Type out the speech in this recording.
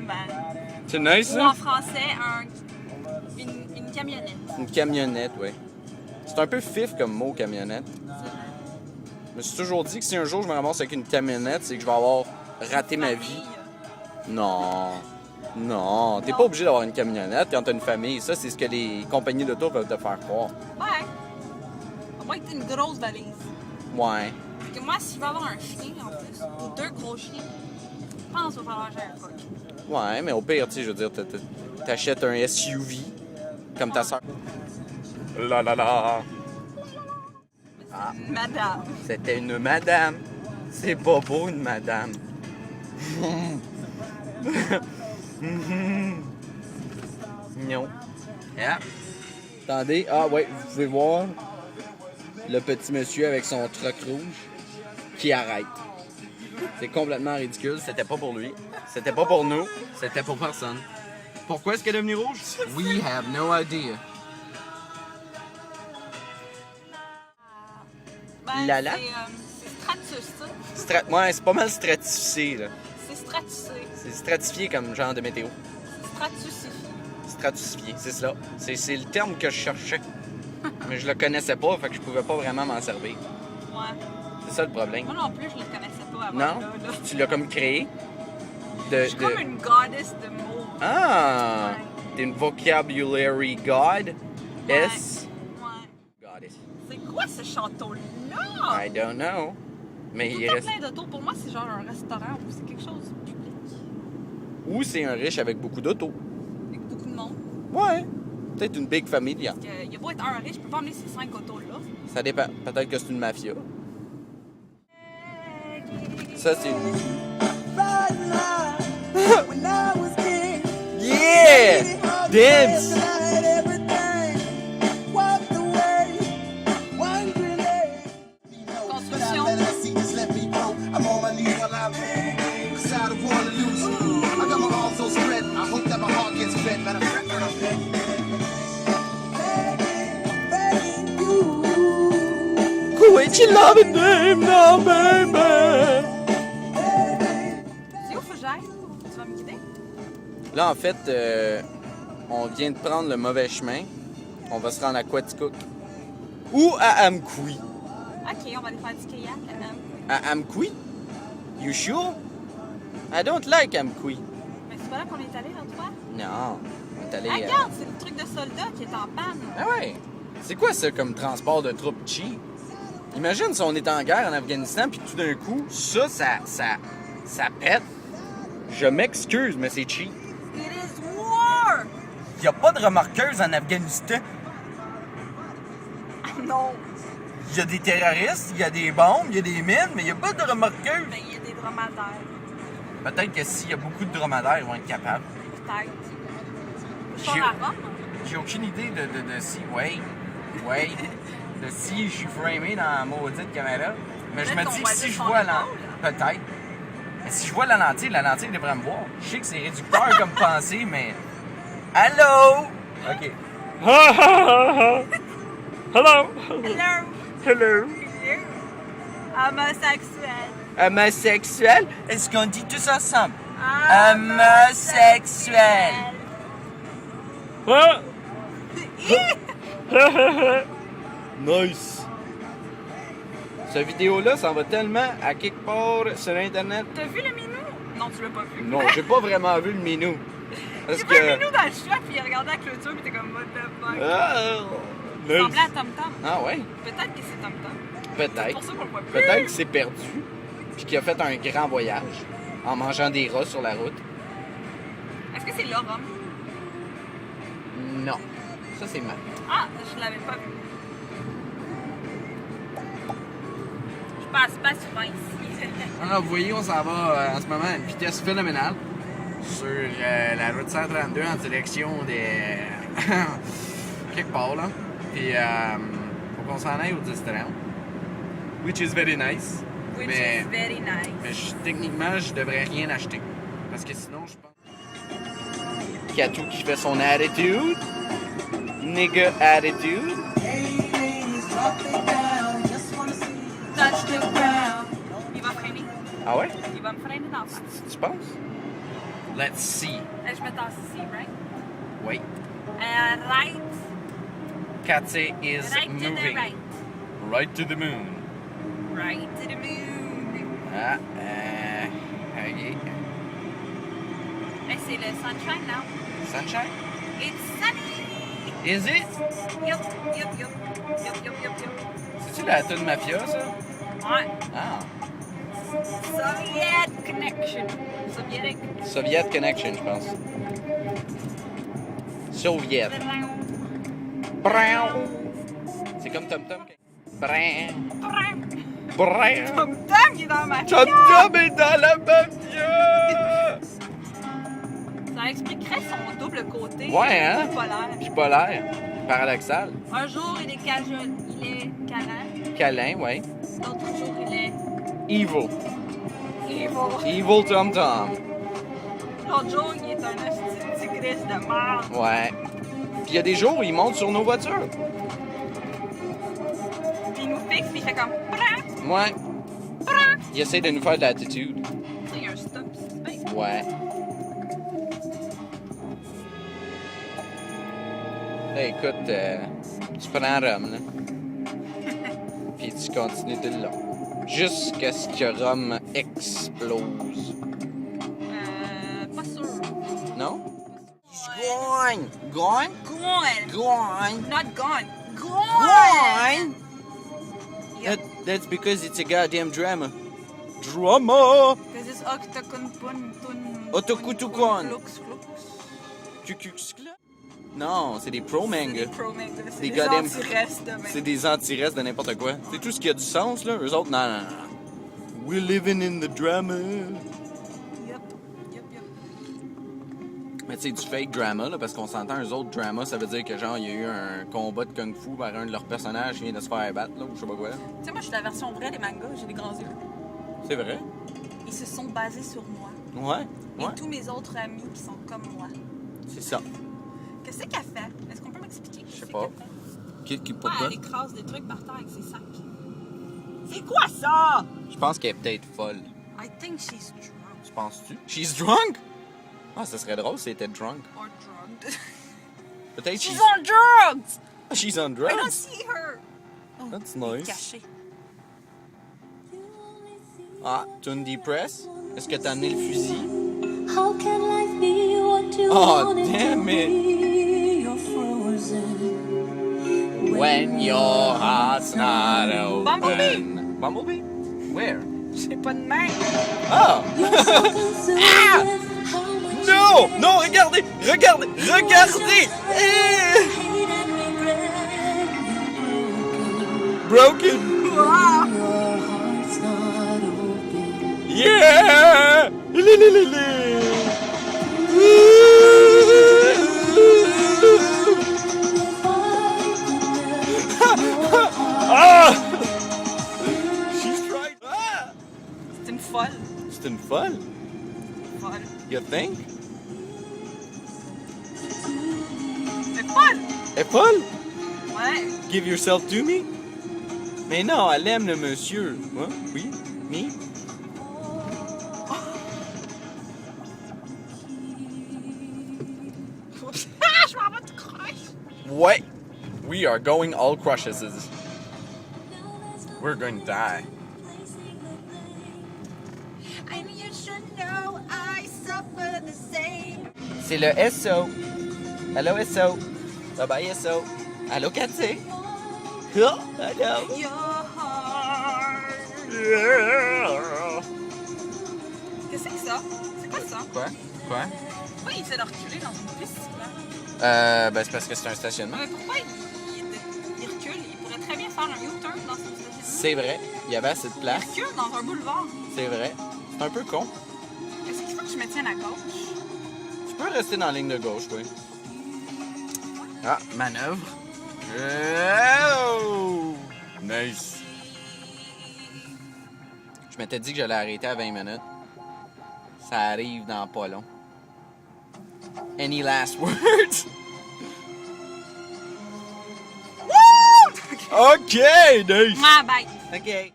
minivan. C'est nice, Ou ça? en français, une camionnette. Une camionnette, oui. C'est un peu fif comme mot, camionnette. Je me suis toujours dit que si un jour je me ramasse avec une camionnette, c'est que je vais avoir raté ma vie. Non. Non, t'es pas obligé d'avoir une camionnette quand t'as une famille. Ça, c'est ce que les compagnies d'auto peuvent te faire croire. Ouais. À moins que t'aies une grosse valise. Ouais. Parce que moi, si je veux avoir un chien en plus, ou 2 gros chiens, je pense qu'il va falloir que j'ai un coq. Ouais, mais au pire, tu sais, je veux dire, t'achètes un SUV comme ta soeur. La la la. Ah. Madame. C'était une madame. C'est pas beau, une madame. Non. Yeah. Attendez. Ah ouais, vous pouvez voir le petit monsieur avec son truck rouge qui arrête. C'est complètement ridicule. C'était pas pour lui. C'était pas pour nous. C'était pour personne. Pourquoi est-ce qu'elle est devenue rouge? We have no idea. Ben, Lala? c'est Stratus, ça. Ouais, c'est pas mal stratifié, là. C'est stratusé. C'est stratifié comme genre de météo. C'est stratusifié. Stratifié, c'est cela. C'est le terme que je cherchais. Mais je le connaissais pas, fait que je pouvais pas vraiment m'en servir. Ouais. C'est ça le problème. Moi non plus, je le connaissais pas avant. Non? Là. Tu l'as comme créé? Je suis comme une goddess de mots. Ah! Ouais. T'es une vocabulary god? Ouais. S? Ouais. Goddess. C'est quoi ce château-là? I don't know. Mais Tout il reste... plein d'autos. Pour moi, c'est genre un restaurant ou c'est quelque chose de public. Ou c'est un riche avec beaucoup d'autos. Avec beaucoup de monde. Ouais. Peut-être une big family. Parce qu'il y a beau être un riche, je peux pas amener ces 5 autos-là. Ça dépend. Peut-être que c'est une mafia. Ça, c'est... Yeah! Dance! Quit your loving name now, baby! C'est où faut que j'aille? Tu vas me guider? Là, en fait, on vient de prendre le mauvais chemin. On va se rendre à Quaticook. Ou à Amqui. Ok, on va aller faire du kayak À Amqui? You sure? I don't like Amqui. Mais c'est pas là qu'on est allé l'autre fois? Non. On est allé... Ah, regarde, c'est le truc de soldat qui est en panne. Ah ouais. C'est quoi ça comme transport de troupes cheap? Imagine si on est en guerre en Afghanistan, puis tout d'un coup, ça pète. Je m'excuse, mais c'est cheap. It is war! Il n'y a pas de remorqueuse en Afghanistan. Ah non! Il y a des terroristes, il y a des bombes, il y a des mines, mais il n'y a pas de remorqueuse. Mais il y a des dromadaires. Peut-être que s'il y a beaucoup de dromadaires, ils vont être capables. Peut-être. Ils sont à Rome? J'ai aucune idée de si... Ouais. De si je suis framé dans la maudite caméra. Mais je me dis que si je vois la... Peut-être. Mais si je vois la lentille devrait me voir. Je sais que c'est réducteur comme pensée, mais... Allô? OK. Hello. Hello! Homosexuel. Homosexuel? Est-ce qu'on dit tous ensemble? Homosexuel. Nice! Cette vidéo-là, ça va tellement à quelque part sur Internet. T'as vu le minou? Non, tu l'as pas vu. Non, j'ai pas vraiment vu le minou. J'ai vu le minou dans le choix, puis il regardait la clôture, puis t'es comme, what the fuck? Il ressemblait à Tom Tom. Ah ouais? Peut-être que c'est Tom Tom. Peut-être. C'est pour ça qu'on le voit plus. Peut-être qu'il s'est perdu, puis qu'il a fait un grand voyage en mangeant des rats sur la route. Est-ce que c'est là, Rome? Non. Ça, c'est mal. Ah, je l'avais pas vu. Je passe pas souvent ici. Alors, vous voyez, on s'en va en ce moment à une vitesse phénoménale sur la route 132 en direction des... quelque part, là. Puis, faut qu'on s'en aille au 10-30. Which is very nice. Which is very nice. Mais techniquement, je devrais rien acheter. Parce que sinon, je pense... Katou qui fait son attitude. Nigga attitude. Touch the ground. Il va freiner. Ah ouais? Il va me freiner dans le face. Tu penses? Let's see. Je me tasse ici, right? Wait. Right. Katze is Right to the moving. right. Right to the moon. Right to the moon. Okay. Hey, c'est le sunshine now. Sunshine? It's sunny. Is it? Yup. C'est-tu la tune Mafia, ça? Ouais. Ah. Soviet connection. Soviétique. Soviet Connection, je pense. Soviet. Brown. C'est comme Tom Tom. Brown. Brown. Tom Tom qui est dans ma Tom Tom est dans la mafia! Ça expliquerait son double côté. Ouais, hein? Bipolaire. Bipolaire. Paradoxal. Un jour, il est câlin. Câlin, ouais. L'autre jour, il est Evil. evil. Evil Tom Tom. L'autre jour, il est un petit tigresse de merde. Ouais. Puis il y a des jours où il monte sur nos voitures. Puis il nous fixe, puis il fait comme... Bran, Ouais. bran. Il essaie de nous faire de l'attitude. Tu sais, il y a un stop, c'est bien. Ouais. Là, écoute, tu prends Rome, là. Puis tu continues de là. Jusqu'à ce que Rome explose. Pas sûr. Non? Gone! Gone? Gone. Gone! Not gone. Gone. Gone! Yep. That's because it's a goddamn drama. Drama! Because it's octocon. Otokutukon. Flux. Cucuxcla? Non, c'est des pro-manga. C'est des pro-manga. C'est Des des goddamn- anti-restes de C'est même. des anti-restes de n'importe quoi. C'est tout ce qui a du sens, là. Eux autres, non. We're living in the drama. Yep. Mais tu sais, du fake drama, là, parce qu'on s'entend, eux autres, drama, ça veut dire que genre, il y a eu un combat de kung-fu par un de leurs personnages qui vient de se faire battre, là, ou je sais pas quoi. Tu sais, moi, je suis la version vraie des mangas. J'ai des grands yeux. C'est vrai? Ils se sont basés sur moi. Ouais. Et Ouais. tous mes autres amis qui sont comme moi. C'est ça. Qu'est-ce qu'elle fait? Est-ce qu'on peut m'expliquer? Je sais pas. Pourquoi? Elle écrase des trucs par terre avec ses sacs. C'est quoi ça? Je pense qu'elle est peut-être folle. I think she's drunk. Tu penses-tu? She's drunk? Ah, ça serait drôle si elle était drunk. Or drugged. Peut-être She's on drugs! She's on I don't drugs. see her. Oh, That's elle est nice. cachée. Ah, Tundi Press? Est-ce que t'as amené le fusil? How can life be what you Oh, want it damn to it. be? You're frozen. When your heart's not open. Bumblebee. Bumblebee? Where? J'ai pas de main. Ah! You're so consumed Ah! with how much Non! Non, regardez! Regardez! Regardez! Eh! hate and regret Broken! Wow. your heart's not open. Yeah! Li, li, li, li. Ah! She's trying. Ah! C'est une folle. C'est une folle. Folle. You think? C'est folle. Elle est folle? Ouais. Give yourself to me? Mais non, elle aime le monsieur. Hein? Oui? Me? Je m'en vais te crush. Ouais. We are going all crushes. We're going to die. And you should know I suffer the same. C'est le SO. Hello SO. Bye bye SO. Allô Katze. Oh, hello. Your heart. Qu'est-ce que c'est que ça? C'est quoi ça? Quoi? Quoi? Pourquoi il essaie de reculer dans une piste cyclable? Ben c'est parce que c'est un stationnement. Mais pourquoi il recule? Il pourrait très bien faire un U-turn dans son stationnement. C'est vrai. Il y avait assez de Il place. recule dans un boulevard. C'est vrai. C'est un peu con. Est-ce qu'il faut que je me tienne à gauche? Tu peux rester dans la ligne de gauche, oui. Ah, manœuvre. Oh! Nice. Je m'étais dit que j'allais arrêter à 20 minutes. Ça arrive dans pas long. Any last words? Woo! OK, nice. Ah, bye. OK.